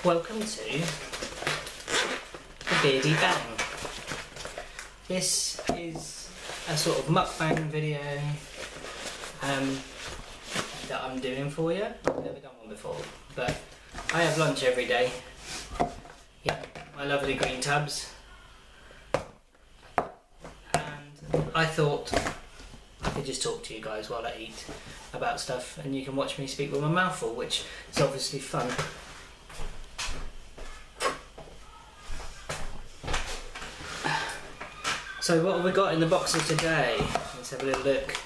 Welcome to the Beardy Bang. This is a sort of mukbang video that I'm doing for you. I've never done one before, but I have lunch every day. Yeah, my lovely green tubs. And I thought I could just talk to you guys while I eat about stuff, and you can watch me speak with my mouth full, which is obviously fun. So what have we got in the boxes today? Let's have a little look.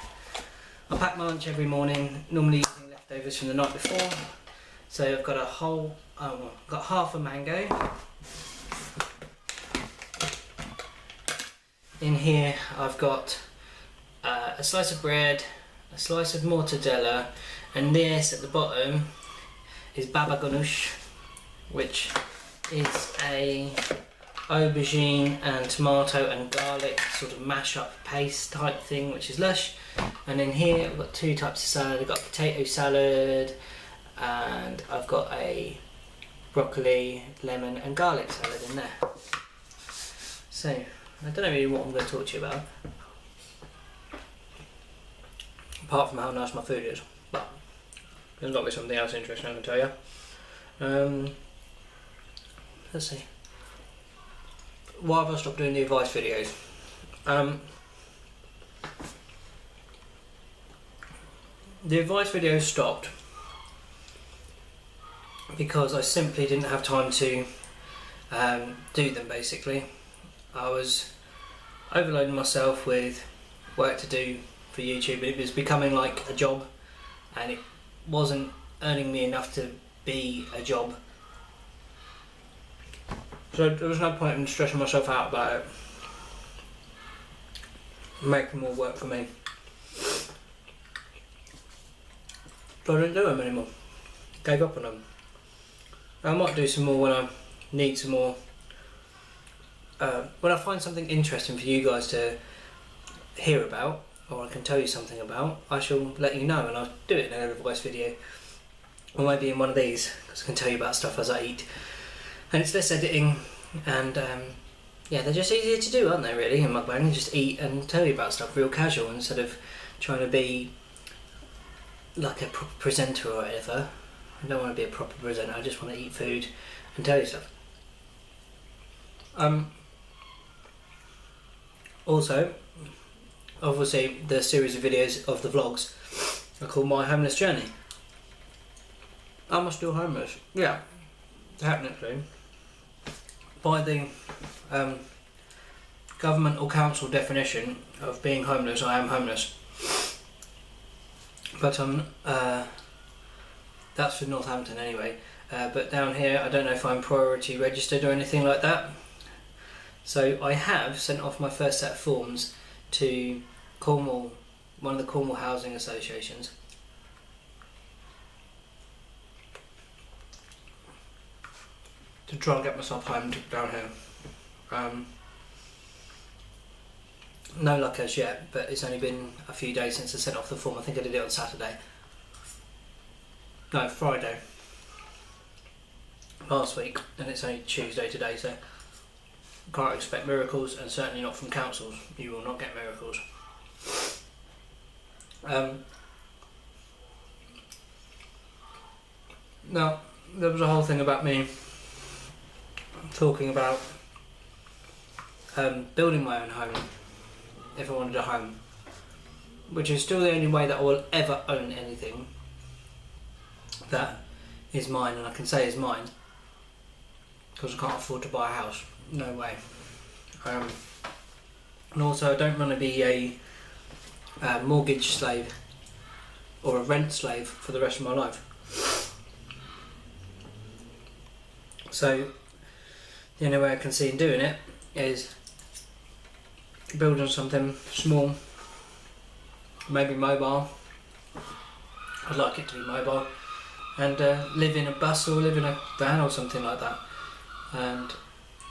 I pack my lunch every morning, normally using leftovers from the night before. So I've got got half a mango. In here I've got a slice of bread, a slice of mortadella, and this at the bottom is baba ganoush, which is a aubergine and tomato and garlic sort of mash up paste type thing, which is lush. And in here I've got two types of salad. I've got potato salad and I've got a broccoli, lemon and garlic salad in there. So I don't know really what I'm going to talk to you about, apart from how nice my food is, but there's got to be something else interesting I can tell you. Let's see. Why have I stopped doing the advice videos? The advice videos stopped because I simply didn't have time to do them. Basically, I was overloading myself with work to do for YouTube, but it was becoming like a job, and it wasn't earning me enough to be a job. So there was no point in stressing myself out about it, making more work for me. So I didn't do them anymore, gave up on them. I might do some more when I need some more, when I find something interesting for you guys to hear about, or I can tell you something about, I shall let you know, and I'll do it in another voice video, or maybe in one of these, because I can tell you about stuff as I eat. And it's less editing, and yeah, they're just easier to do, aren't they, really, in mukbang? Just eat and tell you about stuff real casual, instead of trying to be like a proper presenter or whatever. I don't want to be a proper presenter, I just want to eat food and tell you stuff. Also, obviously the series of videos of the vlogs are called My Homeless Journey. Am I still homeless? Yeah, technically. By the government or council definition of being homeless, I am homeless. But that's for Northampton anyway. But down here, I don't know if I'm priority registered or anything like that. So I have sent off my first set of forms to Cornwall, one of the Cornwall housing associations. To try and get myself homed down here. No luck as yet, but it's only been a few days since I sent off the form. I think I did it on Saturday. No, Friday. Last week, and it's only Tuesday today, so can't expect miracles, and certainly not from councils. You will not get miracles. Now, there was a whole thing about me talking about building my own home, if I wanted a home, which is still the only way that I will ever own anything that is mine, and I can say is mine, because I can't afford to buy a house. No way. And also I don't want to be a mortgage slave or a rent slave for the rest of my life. So the only way I can see in doing it is building something small, maybe mobile. I'd like it to be mobile, and live in a bus or live in a van or something like that. And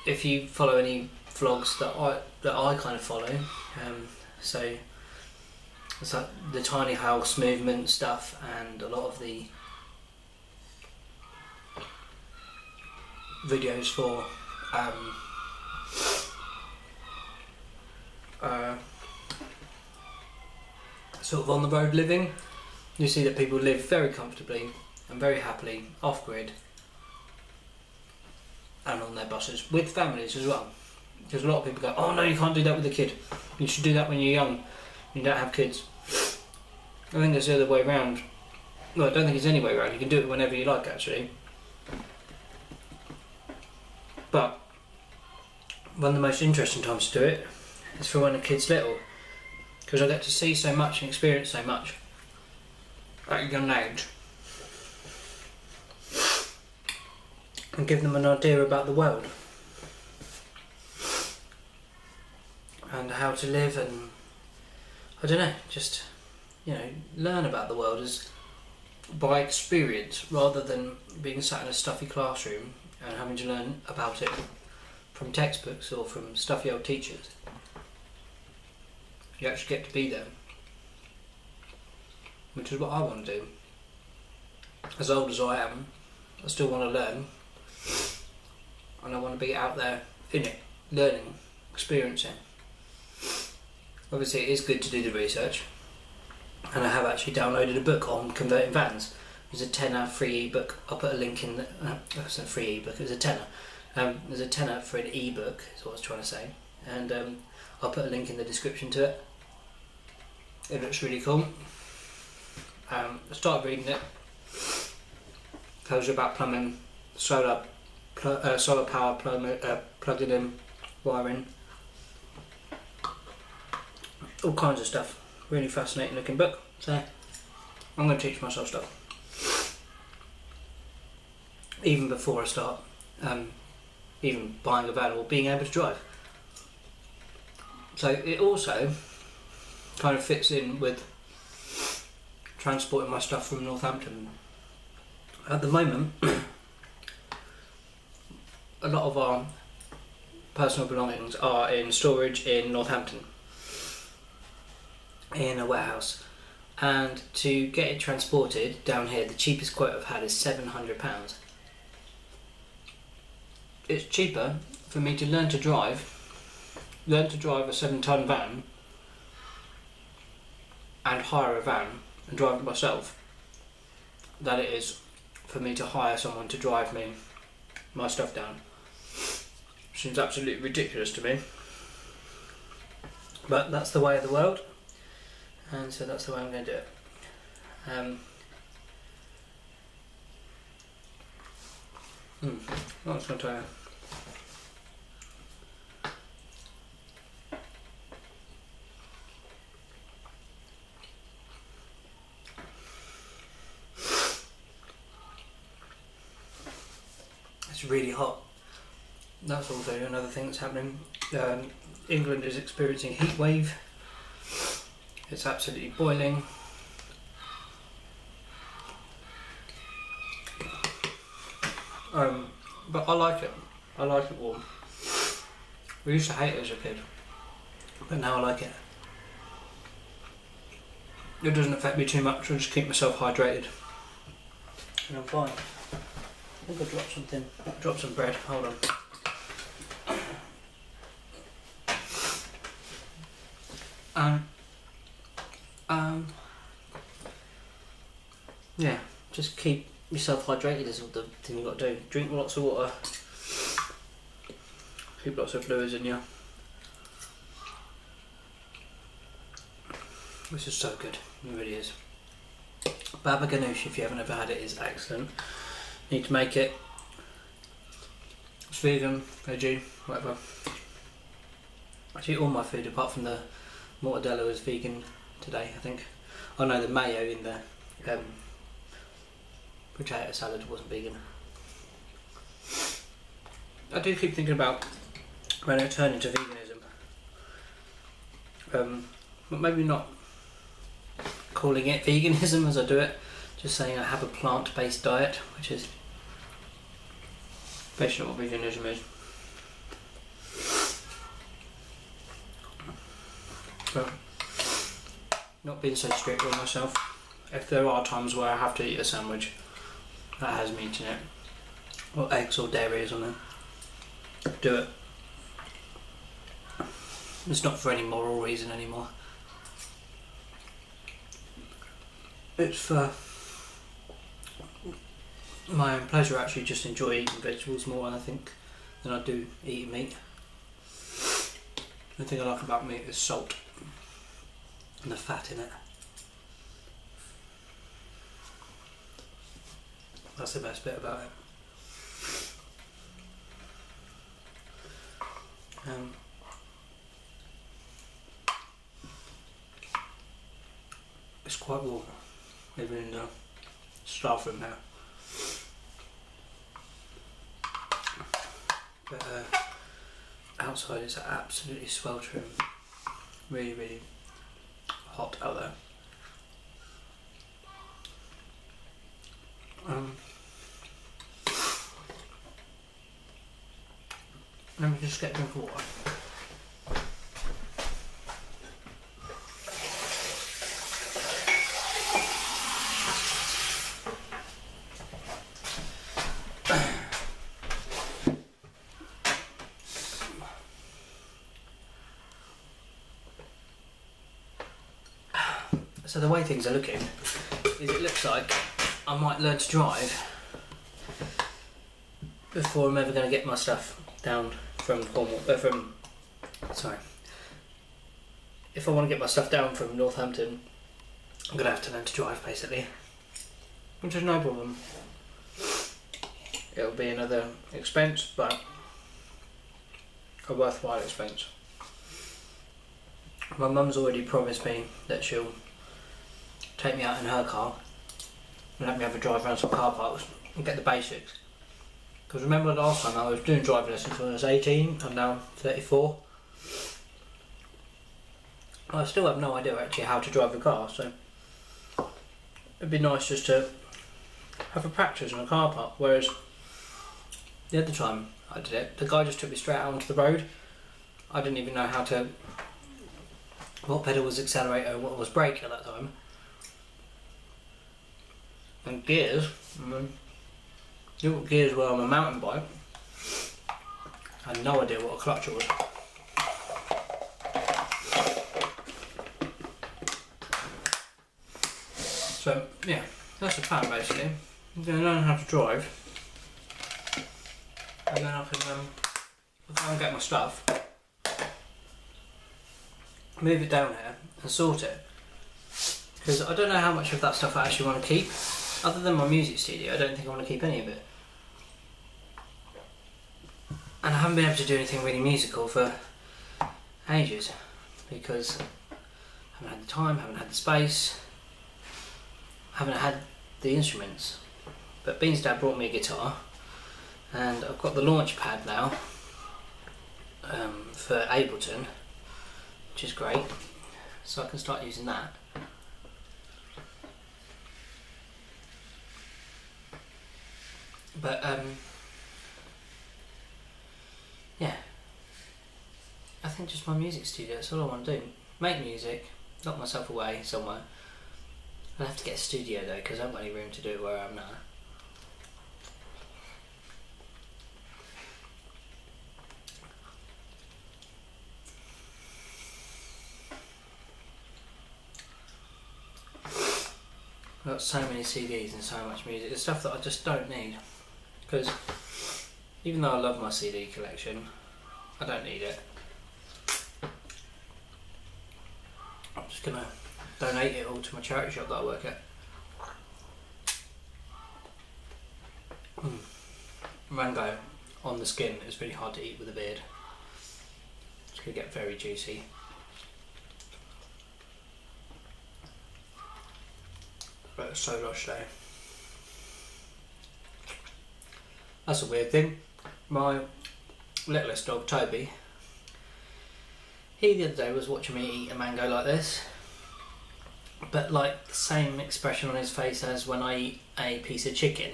if you follow any vlogs that I kind of follow, so it's like the tiny house movement stuff, and a lot of the videos for sort of on the road living, you see that people live very comfortably and very happily off grid and on their buses with families as well. Because a lot of people go, oh no, you can't do that with a kid, you should do that when you're young, you don't have kids. I think it's the other way around. Well, I don't think it's any way around. You can do it whenever you like, actually. But one of the most interesting times to do it is for when a kid's little, because I get to see so much and experience so much at a young age and give them an idea about the world and how to live, and I don't know, just, you know, learn about the world as by experience rather than being sat in a stuffy classroom and having to learn about it from textbooks or from stuffy old teachers. You actually get to be there, which is what I want to do. As old as I am, I still want to learn, and I want to be out there in it, learning, experiencing. Obviously it is good to do the research, and I have actually downloaded a book on converting vans. There's a tenner free ebook. I'll put a link in the, it's a free ebook, it was a tenner. There's a tenner for an ebook, is what I was trying to say, and I'll put a link in the description to it. It looks really cool. I started reading it. Tells you about plumbing, solar power plugging in, wiring, all kinds of stuff. Really fascinating looking book. So I'm going to teach myself stuff even before I start even buying a van or being able to drive. So it also kind of fits in with transporting my stuff from Northampton. At the moment a lot of our personal belongings are in storage in Northampton in a warehouse, and to get it transported down here, the cheapest quote I've had is £700. It's cheaper for me to learn to drive a 7-ton van and hire a van and drive it myself than it is for me to hire someone to drive me my stuff down. Seems absolutely ridiculous to me, but that's the way of the world, and so that's the way I'm going to do it. What was I going to tell you? It's really hot. That's also another thing that's happening. England is experiencing a heat wave. It's absolutely boiling. But I like it. I like it warm. We used to hate it as a kid, but now I like it. It doesn't affect me too much. I just keep myself hydrated, and I'm fine. I think I dropped something. I dropped some bread. Hold on. Yeah, just keep yourself hydrated is the thing you've got to do. Drink lots of water. Keep lots of fluids in you. This is so good. It really is. Baba ganoush, if you haven't ever had it, is excellent. You need to make it. It's vegan, veggie, whatever. Actually, all my food apart from the mortadella is vegan today, I think. Oh no, the mayo in the potato salad wasn't vegan. I do keep thinking about when I turn into veganism, but maybe not calling it veganism as I do it, just saying I have a plant-based diet, which is basically what veganism is. But not being so strict with myself. If there are times where I have to eat a sandwich that has meat in it, or eggs or dairy or something, do it. It's not for any moral reason anymore. It's for my own pleasure. I actually just enjoy eating vegetables more, I think, than I do eating meat. The thing I like about meat is salt and the fat in it. That's the best bit about it. It's quite warm, even in the staff room now. But outside it's absolutely sweltering, really, really hot out there. Let me just get a drink of water. So the way things are looking is it looks like I might learn to drive before I'm ever going to get my stuff down from Cornwall, if I want to get my stuff down from Northampton, I'm going to have to learn to drive basically, which is no problem. It'll be another expense, but a worthwhile expense. My mum's already promised me that she'll take me out in her car and let me have a drive around some car parks and get the basics. Because remember last time I was doing driving lessons when I was 18, I'm now 34. I still have no idea actually how to drive a car, so it'd be nice just to have a practice in a car park, whereas the other time I did it, the guy just took me straight out onto the road. I didn't even know what pedal was accelerator and what was brake at that time. And gears, knew what gears were on a mountain bike. I had no idea what a clutch was. So yeah, that's the plan basically. I'm going to learn how to drive, and then I can go and get my stuff, move it down here and sort it. Because I don't know how much of that stuff I actually want to keep. Other than my music studio, I don't think I want to keep any of it. And I haven't been able to do anything really musical for ages because I haven't had the time, haven't had the space, haven't had the instruments. But Bean's dad brought me a guitar, and I've got the launch pad now for Ableton, which is great, so I can start using that. But yeah, I think just my music studio, that's all I want to do. Make music, lock myself away somewhere. I'll have to get a studio though, because I haven't got any room to do it where I am now. I've got so many CDs and so much music, it's stuff that I just don't need. Because even though I love my CD collection, I don't need it. I'm just going to donate it all to my charity shop that I work at. Mango on the skin is really hard to eat with a beard. It's going to get very juicy. But it's so lush though. That's a weird thing. My littlest dog, Toby, he the other day was watching me eat a mango like this, but like the same expression on his face as when I eat a piece of chicken,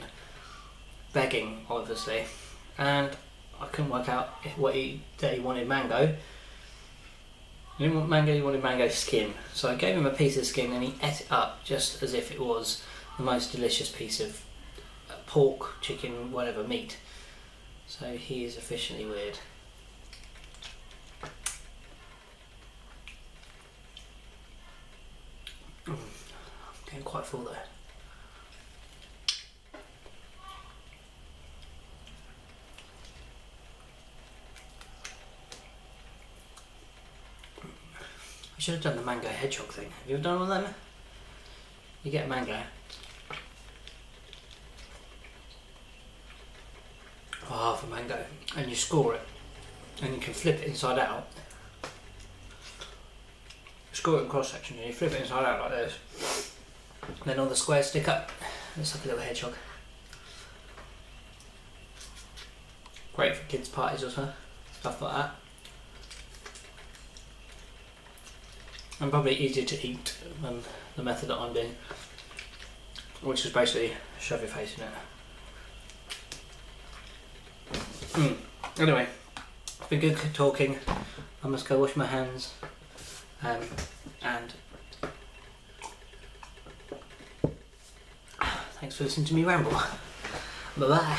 begging obviously, and I couldn't work out that he wanted mango. He didn't want mango, he wanted mango skin. So I gave him a piece of skin and he ate it up just as if it was the most delicious piece of pork, chicken, whatever, meat. So he is officially weird. I'm getting quite full though. I should have done the mango hedgehog thing. Have you ever done one of them? You get a mango, or half a mango, and you score it, and you can flip it inside out. Score it in cross section, and you flip it inside out like this. And then all the squares stick up. It's like a little hedgehog. Great for kids' parties or something, stuff like that. And probably easier to eat than the method that I'm doing, which is basically shove your face in it. Anyway, it's been good talking. I must go wash my hands. And thanks for listening to me ramble. Bye bye.